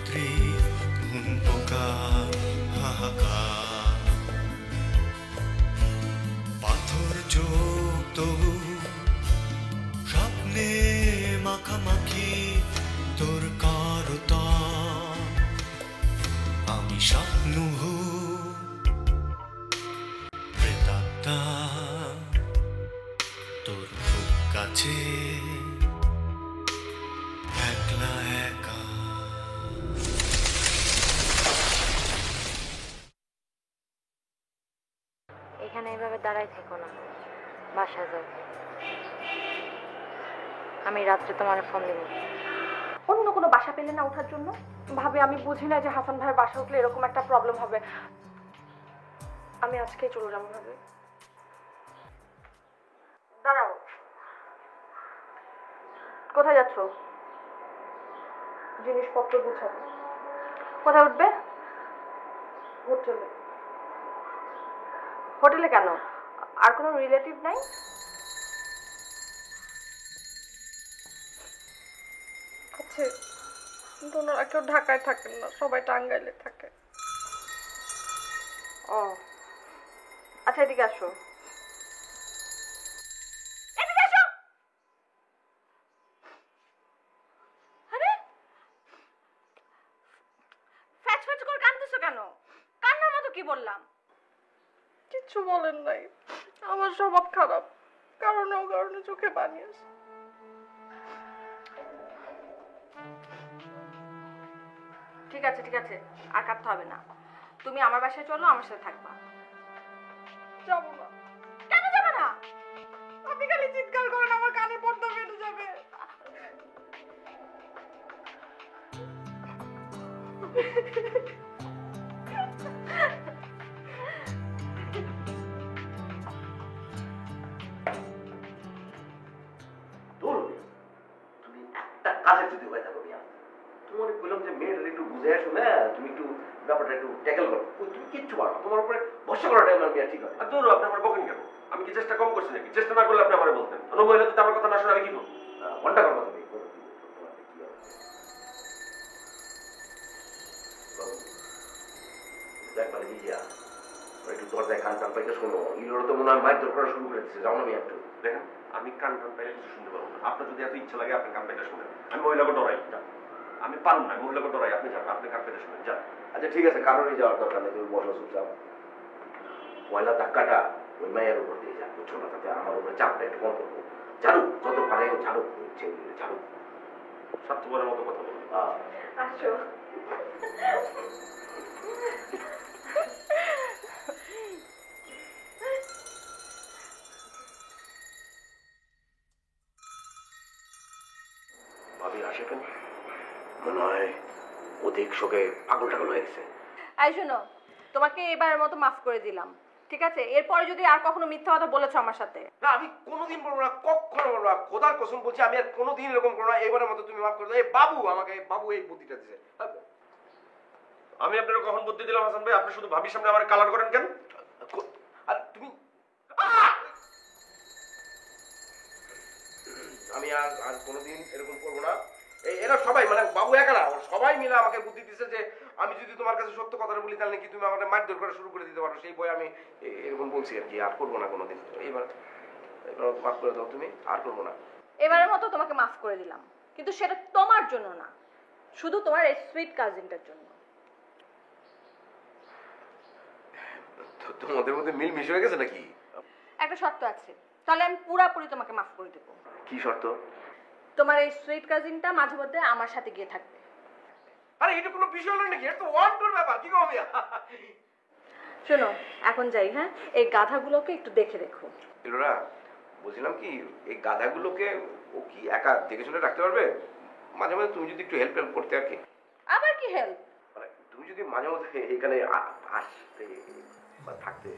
রাত্রি ঘুম পোকা হাহাকার, পাথর চোখ তবু স্বপ্নে মাখামাখি তোর কারতা, আমি স্বপ্ন প্রেতাত্মা তোর খুব কাছে একলা একা। এখানে এভাবে দাঁড়াই থেকো না, বাসা যাও। আমি রাত্রে তোমার ফোন দিব। অন্য কোনো বাসা পেলে না ওঠার জন্য? ভাবে আমি বুঝি না যে হাসান ভাইয়ের বাসা উঠলে এরকম একটা প্রবলেম হবে। আমি আজকেই চলে যাবো ভাবে। দাঁড়াও, কোথায় যাচ্ছ? জিনিসপত্র গুছাবো। কোথায় উঠবে? হোটেলে। হোটেলে কেন? আর কোনো রিলেটিভ নাই? আচ্ছা, কিন্তু ওনারা কেউ ঢাকায় থাকেন না, সবাই টাঙ্গাইলে থাকে। ও আচ্ছা, এদিকে আসো। এদিকে আসো। আরে ফ্যাচ ফ্যাচ করে কাঁদতেছো কেন? কান্নার মতো কি বললাম? কিচ্ছু বলেন নাই, আমার স্বভাব খারাপ, কারণে চোখে পানি আসে। ঠিক আছে ঠিক আছে, আর কাঁদতে হবে না। তুমি আমার বাসায় চলো, আমার সাথে থাকবা। যাবো না। কেন যাবে না? আপনি খালি চিৎকার করেন, আমার কানে পর্দা ফেটে যাবে। তুমি একটা কাজে যদি হয়ে থাকো মিয়া, তোমার বললাম যে মেয়ের একটু বুঝে আসো না, তুমি একটু ব্যাপারটা একটু ট্যাকেল করো। তুমি কিচ্ছু পারো, তোমার উপরে ভরসা করাটাই আমার মেয়ে ঠিক হয়। আর দূর, আপনি আমার বকেন কেন? আমি কি চেষ্টা কম করছি নাকি? চেষ্টা না করলে আপনি আমার বলতেন। অন্য মহিলা যদি আমার কথা না শোনে আমি কি করবো? ঘন্টা করবো তুমি একটু দরজায় কান টান পাইতে শোনো। ইলোরা তো মনে হয় মাইক করা শুরু করে দিচ্ছে। যাও না একটু দেখেন, আমি কান টান পাইলে কিছু শুনতে পারবো না। আপনার যদি এত ইচ্ছা লাগে আপনি কান পাইতে শুনেন। আমি মহিলাকে ডরাই, আমি পারুন না। মহিলাকে ডরাই, আপনি যান, আপনি কান পাইতে শুনেন, যান। আচ্ছা ঠিক আছে, কারণে যাওয়ার দরকার নেই, তুমি বসো চুপচাপ। পয়লা ধাক্কাটা ওই মায়ের উপর দিয়ে যান, বুঝছো না? তাতে আমার উপরে চাপটা একটু কম করবো। ঝাড়ু যত পারে ঝাড়ু, ঝাড়ু। স্বার্থপরের মতো কথা বলুন। আসো। ভাবি আসে কেন? মনে হয় অধিক শোকে পাগল টাগল হয়ে গেছে। এই শোনো, তোমাকে এবারের মতো মাফ করে দিলাম, ঠিক আছে? এরপরে যদি আর কখনো মিথ্যা কথা বলেছো আমার সাথে। না, আমি কোনোদিন বলবো না, কখনো বলবো না। খোদার কসম বলছি, আমি আর কোনোদিন এরকম করবো না। এবারের মতো তুমি মাফ করে দাও। এই বাবু আমাকে, বাবু এই বুদ্ধিটা দিছে। আমি আপনার কখন বুদ্ধি দিলাম হাসান ভাই? আপনি শুধু ভাবির সামনে আমার কালার করেন কেন? আর তুমি, আমি আর কোনোদিন এরকম করবো না। এরা সবাই, মানে বাবু একা না, সবাই মিলে আমাকে বুদ্ধি দিচ্ছে যে আমি যদি তোমার কাছে সত্য কথাটা বলি তাহলে কি তুমি আমাকে মারধর করা শুরু করে দিতে পারো। সেই বই আমি এরকম বলছি আর কি। আর করবো না কোনোদিন। এবার মাফ করে দাও তুমি, আর করবো না। এবারের মতো তোমাকে মাফ করে দিলাম, কিন্তু সেটা তোমার জন্য না, শুধু তোমার এই সুইট কাজিনটার জন্য। তোমাদের মধ্যে মিল মিশ হয়ে গেছে নাকি? একটা শর্ত আছে, তাহলে আমি পুরাপুরি তোমাকে মাফ করে দেবো। কি শর্ত? তোমার এই সুইট কাজিনটা মাঝে মধ্যে আমার সাথে গিয়ে থাকবে। আরে এটা কোনো বিষয় হলো নাকি? এটা তো ওয়ান টুর ব্যাপার। কি কও মিয়া? শোনো, এখন যাই। হ্যাঁ, এই গাধাগুলোকে একটু দেখে রেখো। এলোরা, বলছিলাম কি, এই গাধাগুলোকে ও কি একা দেখে শুনে রাখতে পারবে? মাঝে মাঝে তুমি যদি একটু হেল্প করতে আর কি। আবার কি হেল্প? মানে তুমি যদি মাঝে মধ্যে এখানে আসতে বা থাকতে।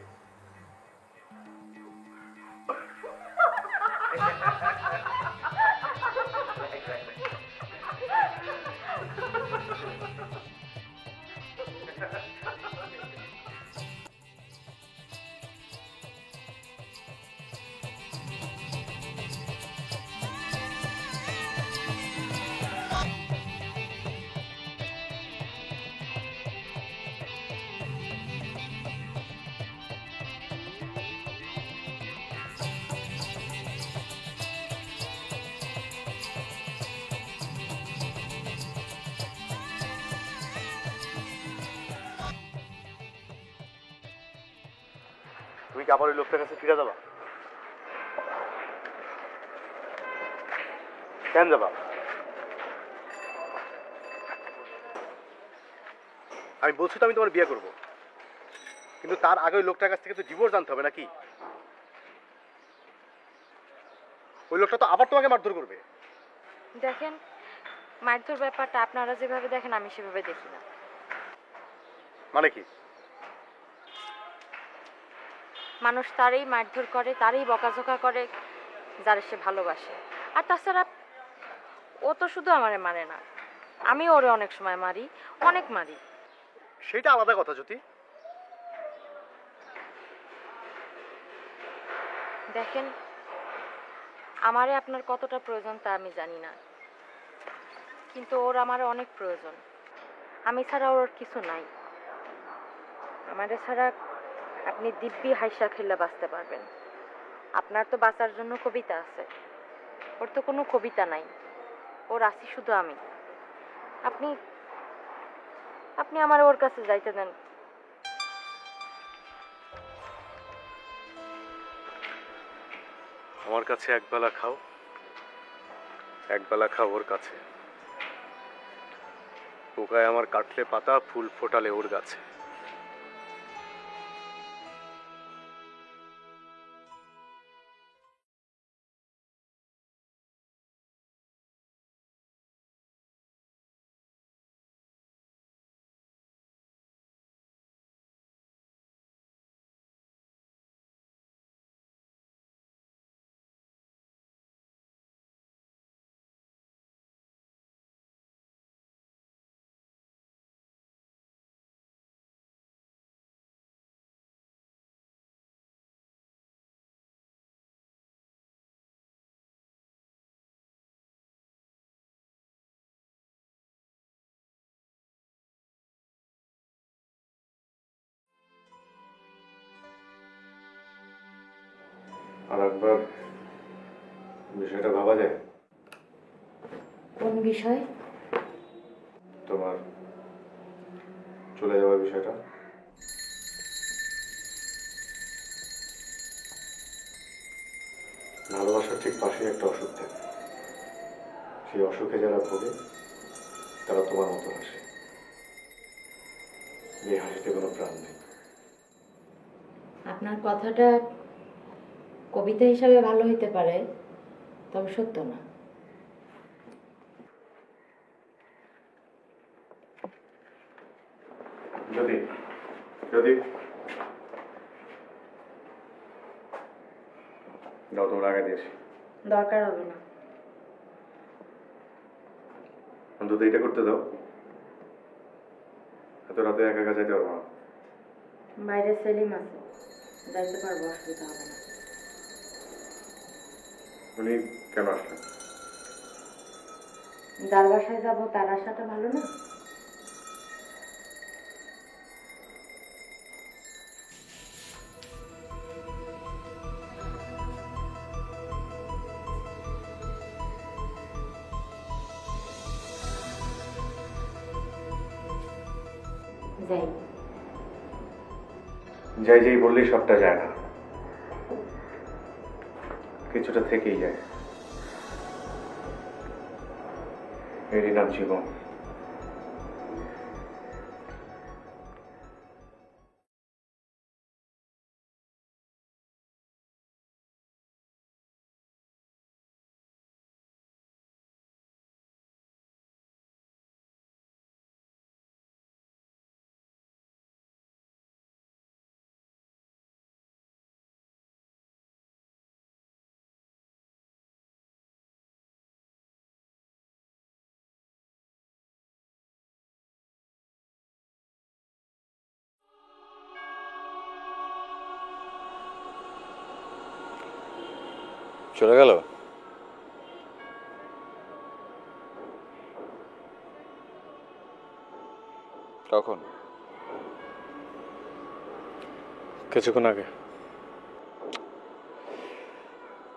তুমি কি আবার ওই লোকটার কাছে ফিরে যাবা? কেন যাবা? আমি বলছি তো আমি তোমার বিয়ে করবো, কিন্তু তার আগে ওই লোকটার কাছ থেকে তো ডিভোর্স আনতে হবে নাকি? ওই লোকটা তো আবার তোমাকে মারধর করবে। দেখেন, মারধর ব্যাপারটা আপনারা যেভাবে দেখেন আমি সেভাবে দেখি না। মানে কি? মানুষ তারই মারধর করে, তারই বকাঝকা করে যারা সে ভালোবাসে। আর তাছাড়া ও তো শুধু আমারে মারে না, আমি ওরে অনেক সময় মারি, অনেক মারি। সেটা আলাদা কথা জ্যোতি। দেখেন, আমারে আপনার কতটা প্রয়োজন তা আমি জানি না, কিন্তু ওর আমার অনেক প্রয়োজন। আমি ছাড়া ওর কিছু নাই। আমারে ছাড়া আপনি দিব্যি হাইসা খেললে বাঁচতে পারবেন। আপনার তো বাঁচার জন্য কবিতা আছে, ওর তো কোনো কবিতা নাই। ওর আছি শুধু আমি। আপনি আপনি আমার ওর কাছে যাইতে দেন। আমার কাছে একবেলা খাও, একবেলা খাও ওর কাছে। পোকায় আমার কাটলে পাতা, ফুল ফোটালে ওর গাছে। আর একবার বিষয়টা ভাবা যায়। কোন বিষয়? তোমার চলে যাওয়ার বিষয়টা। ভালোবাসার ঠিক পাশেই একটা অসুখ থাকে। সেই অসুখে যারা ভোগে তারা তোমার মতো হাসে, যে হাসিতে কোনো প্রাণ নেই। আপনার কথাটা কবিতা হিসাবে ভালো হইতে পারে, তবে সত্য না। যদি যদি দাও, তোমার আগে দিয়েছি। দরকার হবে না। অন্তত এটা করতে দাও। এত রাতে একা একা যাইতে পারবো না। বাইরে সেলিম আছে, যাইতে পারবো, অসুবিধা হবে না। উনি কেন আসলেন? যার বাসায় যাবো তার আশাটা ভালো না? যাই। যাই যাই বললেই সবটা যায় না, কিছুটা থেকেই যায়। এরই নাম জীবন। চলে গেল? কখন? কিছুক্ষণ আগে।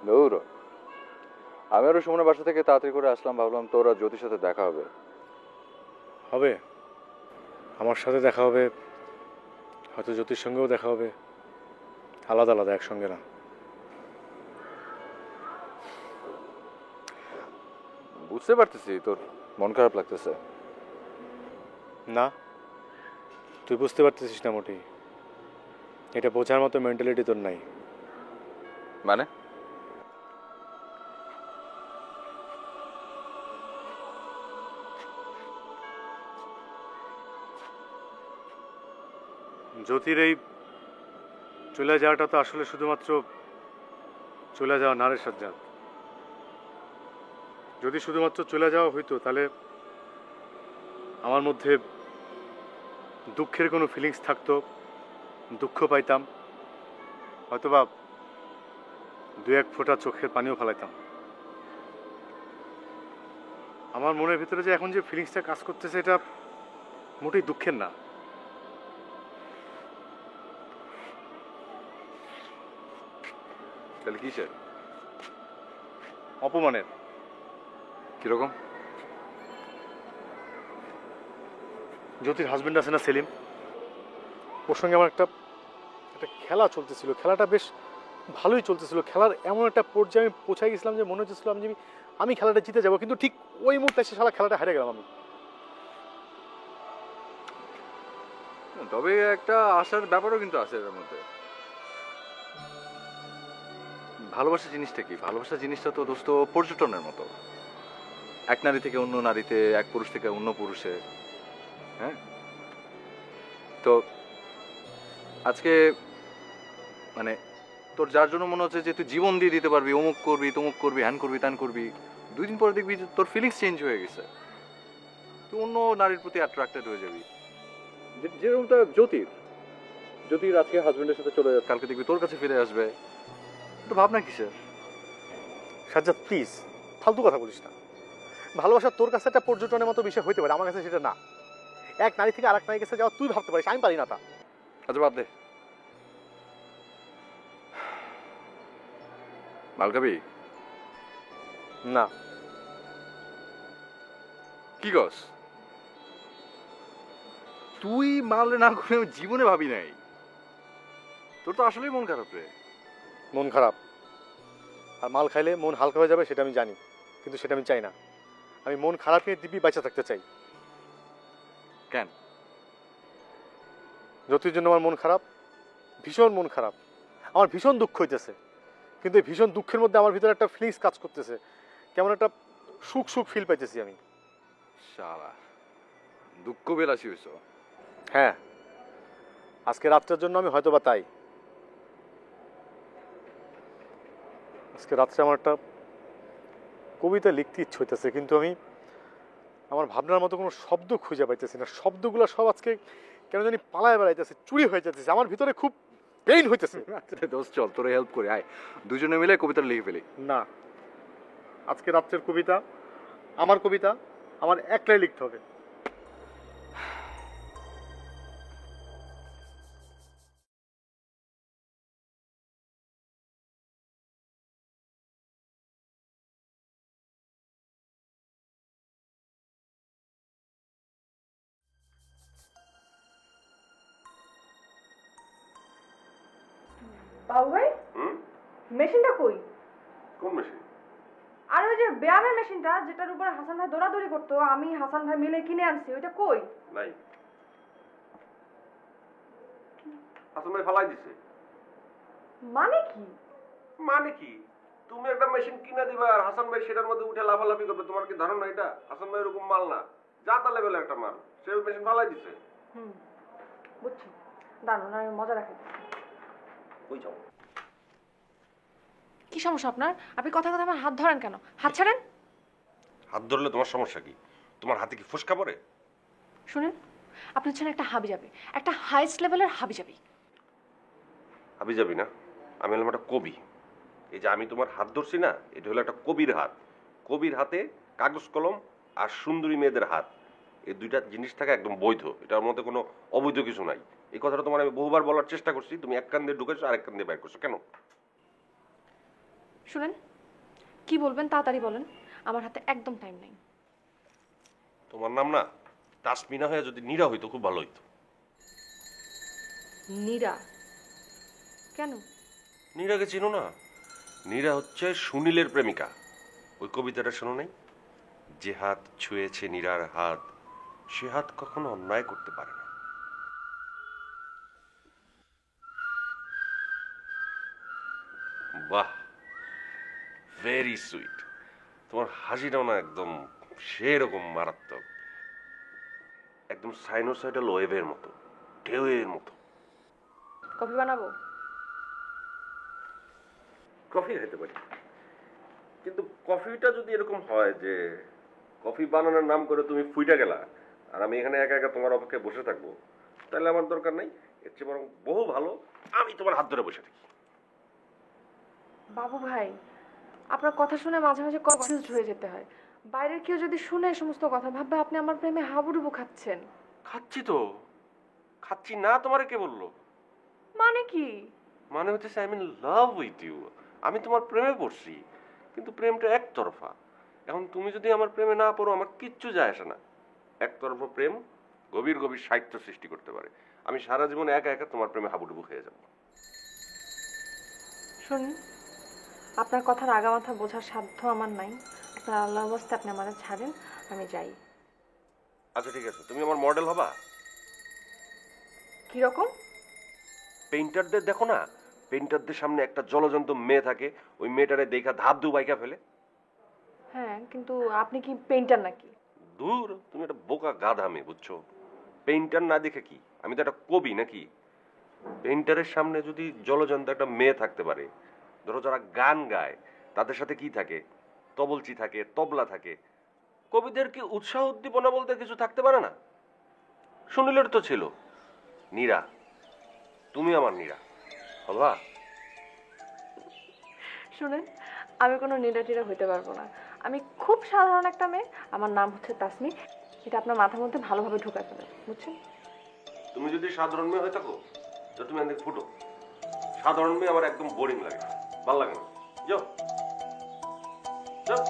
দৌড়। আমি আরো সুমনের বাসা থেকে তাড়াতাড়ি করে আসলাম, ভাবলাম তোর আর জ্যোতির সাথে দেখা হবে। হবে, আমার সাথে দেখা হবে, হয়তো জ্যোতির সঙ্গেও দেখা হবে, আলাদা আলাদা, একসঙ্গে না। বুঝতে পারতেছি তোর মন খারাপ লাগতেছে। না, তুই বুঝতে পারতেছিস না মোটেই। এটা বোঝার মতো মেন্টালিটি তোর নাই। মানে জ্যোতির এই চলে যাওয়াটা তো আসলে শুধুমাত্র চলে যাওয়া নারে সাজ্জাদ। যদি শুধুমাত্র চলে যাওয়া হইতো তাহলে আমার মধ্যে দুঃখের কোনো ফিলিংস থাকতো, দুঃখ পাইতাম, হয়তোবা দু এক ফোঁটা চোখের পানিও ফেলাইতাম। আমার মনের ভিতরে যে এখন যে ফিলিংসটা কাজ করতেছে এটা মোটেই দুঃখের না। তাহলে কিসের? অপমানের। কিরকম? জ্যোতির হাজবেন্ড আছে না সেলিম, ওর সঙ্গে আমার একটা খেলা চলতেছিল। খেলাটা বেশ ভালোই চলতেছিল। খেলার এমন একটা পর্যায়ে আমি পৌঁছে গেছিলাম যে মনে হচ্ছিল আমি খেলাটা জিতে যাব, কিন্তু ঠিক ওই মুহূর্তে এসে সারা খেলাটা হারে গেলাম আমি। তবে একটা আশার ব্যাপারও কিন্তু আছে এর মধ্যে। ভালোবাসা জিনিসটা কি? ভালোবাসা জিনিসটা তো দোস্ত পর্যটনের মতো, এক নারী থেকে অন্য নারীতে, এক পুরুষ থেকে অন্য পুরুষে। হ্যাঁ, তো আজকে মানে তোর যার জন্য মনে হচ্ছে যে তুই জীবন দিয়ে দিতে পারবি, অমুক করবি, তমুক করবি, হ্যান করবি, ত্যান করবি, 2 দিন পরে দেখবি যে তোর ফিলিংস চেঞ্জ হয়ে গেছে, তুই অন্য নারীর প্রতি অ্যাট্রাক্টেড হয়ে যাবি। যেরকমটা জ্যোতির আজকে হাজবেন্ডের সাথে চলে যাচ্ছে, কালকে দেখবি তোর কাছে ফিরে আসবে। তো ভাবনা কিসের? সাজ্জাদ প্লিজ ফালতু কথা বলিস না। ভালোবাসা তোর কাছে একটা পর্যটনের মতো বিষয় হইতে পারে, আমার কাছে সেটা না। এক নারী থেকে আরেক নারীর কাছে যাওয়া তুই ভাবতে পারিস, আমি পারি না তা। আচ্ছা বাদ দে, মাল খাবি? না। কি কস? তুই মালে না করে আমি জীবনে ভাবি নাই। তোর তো আসলেই মন খারাপ রে। মন খারাপ আর মাল খাইলে মন হালকা হয়ে যাবে সেটা আমি জানি, কিন্তু সেটা আমি চাই না। আমি মন খারাপ নিয়ে দিব্যি বাঁচা থাকতে চাই। কেন? জ্যোতির জন্য আমার মন খারাপ, ভীষণ মন খারাপ। আমার ভীষণ দুঃখ হইতেছে, কিন্তু এই ভীষণ দুঃখের মধ্যে আমার ভিতরে একটা ফিলিংস কাজ করতেছে, কেমন একটা সুখ সুখ ফিল পাইতেছি আমি। শালা দুঃখ বিলাসী হইছ। হ্যাঁ, আজকে রাত্রের জন্য আমি হয়তো বা তাই। আজকে রাত্রে আমার একটা কবিতা লিখতে ইচ্ছে হইতেছে, কিন্তু আমি আমার ভাবনার মতো কোনো শব্দ খুঁজে পাইতেছি না। শব্দগুলো সব আজকে কেন জানি পালায় বেড়াইতেছে, চুরি হয়ে যাচ্ছে। আমার ভিতরে খুব পেইন হইতেছে। দোস্ত চল তোরে হেল্প করে আয়, দুজনে মিলে কবিতা লিখে ফেলি। না, আজকে রাত্রের কবিতা, আমার কবিতা আমার একলাই লিখতে হবে। বাবু ভাই, মেশিনটা কই? কোন মেশিন? আর ওই যে ব্যায়ামের মেশিনটা যেটার উপরে হাসান ভাই দৌড়াদৌড়ি করতো, আমি হাসান ভাই মিলে কিনে আনছি, ওইটা কই? নাই, হাসান ভাই ফালাই দিছে। মানে কি? মানে কি? তুমি একটা মেশিন কিনে দিবা আর হাসান ভাই সেটার মধ্যে উঠে লাফালাফি করবে, তোমার কি ধারণা এটা? হাসান ভাই এরকম মাল না, যা তা লেভেলের একটা মাল, সে মেশিন ফালাই দিছে। বুঝছি, দাঁড়ান আমি মজা রাখি। ওই যাও। কি সমস্যা আপনার? আপনি কথা কথা আমার হাত ধরেন কেন? হাত ছাড়েন। হাত ধরলে তোমার সমস্যা কি? তোমার হাতে কি ফুসকা পড়ে? শুনেন, আপনি হচ্ছেন একটা হাবিজাবি, একটা হাইস্ট লেভেলের হাবিজাবি। হাবি যাবি না, আমি হলাম একটা কবি। এই যে আমি তোমার হাত ধরছি না, এটা হলো একটা কবির হাত। কবির হাতে কাগজ কলম আর সুন্দরী মেয়েদের হাত, এই দুইটা জিনিস থাকা একদম বৈধ, এটার মধ্যে কোনো অবৈধ কিছু নাই। এই কথাটা তোমার আমি বহুবার বলার চেষ্টা করছি, তুমি এক কান দিয়ে ঢুকেছো আর এক কান দিয়ে বাইর করছো কেন? শুনেন, কি বলবেন তাড়াতাড়ি বলেন, আমার হাতে একদম টাইম নেই। তোমার নাম না তাসমিনা হয়ে যদি নীরা হইতো খুব ভালো হইতো। নীরা? কেন? নীরাকে চিনো না? নীরা হচ্ছে সুনীলের প্রেমিকা। ওই কবিতাটা শোনো নাই? যে হাত ছুঁয়েছে নীরার হাত, সে হাত কখনো অন্যায় করতে পারে না। বাহ, ভেরি সুইট। তোমার হাসিটাও না একদম সেরকম মারাত্মক, একদম সাইনোসাইডাল ওয়েভের মতো, ঢেউয়ের মতো। কফি বানাবো? কফি খেতে পারি, কিন্তু কফিটা যদি এরকম হয় যে কফি বানানোর নাম করে তুমি ফুইটা গেলা আর আমি এখানে একা একা তোমার অপেক্ষায় বসে থাকবো, তাহলে আমার দরকার নাই। এর চেয়ে বরং বহু ভালো আমি তোমার হাত ধরে বসে থাকি। বাবু ভাই, আপনার কথা শুনে মাঝে মাঝে কনফিউজড হয়ে যেতে হয়। বাইরের কেউ যদি শুনে এই সমস্ত কথা, ভাববে আপনি আমার প্রেমে হাবুডুবু খাচ্ছেন। খাচ্ছি তো, খাচ্ছি না তোমারে কে বললো? মানে কি? মানে হচ্ছে I am in love with you. আমি তোমার প্রেমে পড়ছি, কিন্তু প্রেমটা একতরফা। এখন তুমি যদি আমার প্রেমে না পড়ো, আমার কিচ্ছু যায় আসে না। একতরফা প্রেম গভীর গভীর সাহিত্য সৃষ্টি করতে পারে। আমি সারা জীবন একা একা তোমার প্রেমে হাবুডুবু খেয়ে যাবো। শুনুন, আপনার কথার আগামাথা বোঝার সাধ্য আমার নাই। আপনার আল্লাহ অবস্থা, আপনি আমার ছাড়েন, আমি যাই। আচ্ছা ঠিক আছে, তুমি আমার মডেল হবা? কিরকম? পেইন্টারদের দেখো না, পেইন্টারদের সামনে একটা জলজন্ত মেয়ে থাকে, ওই মেয়েটারে দেখা ধাপ ধু বাইকা ফেলে। হ্যাঁ, কিন্তু আপনি কি পেইন্টার নাকি? দূর, তুমি একটা বোকা গাধা মেয়ে, বুঝছো? পেইন্টার না দেখে কি, আমি তো একটা কবি নাকি? পেইন্টারের সামনে যদি জলজন্ত একটা মেয়ে থাকতে পারে, ধরো যারা গান গায় তাদের সাথে কি থাকে, তবলচি থাকে, তবলা থাকে, কবিদের কি উৎসাহ উদ্দীপনা বলতে কিছু থাকতে পারে না? সুনীলের তো ছিল। নীরা, তুমি আমার নীরা হবা? শুনেন, আমি কোনো নিরাটিরা হইতে পারবো না। আমি খুব সাধারণ একটা মেয়ে, আমার নাম হচ্ছে তাসমি। এটা আপনার মাথার মধ্যে ভালোভাবে ঢোকাতে হবে, বুঝছেন? তুমি যদি সাধারণ মেয়ে হয়ে থাকো, তো তুমি অনেক ফুটো। সাধারণ মেয়ে আমার একদম বোরিং লাগে, ভালো লাগে না। যাও যাও।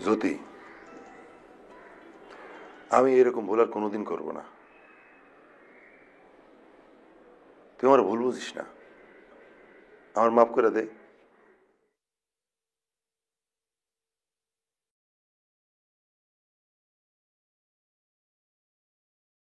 জ্যোতি, আমি এরকম ভুল আর কোনোদিন করবো না। তুই আমার ভুল বুঝিস না, আমার মাফ করে দে।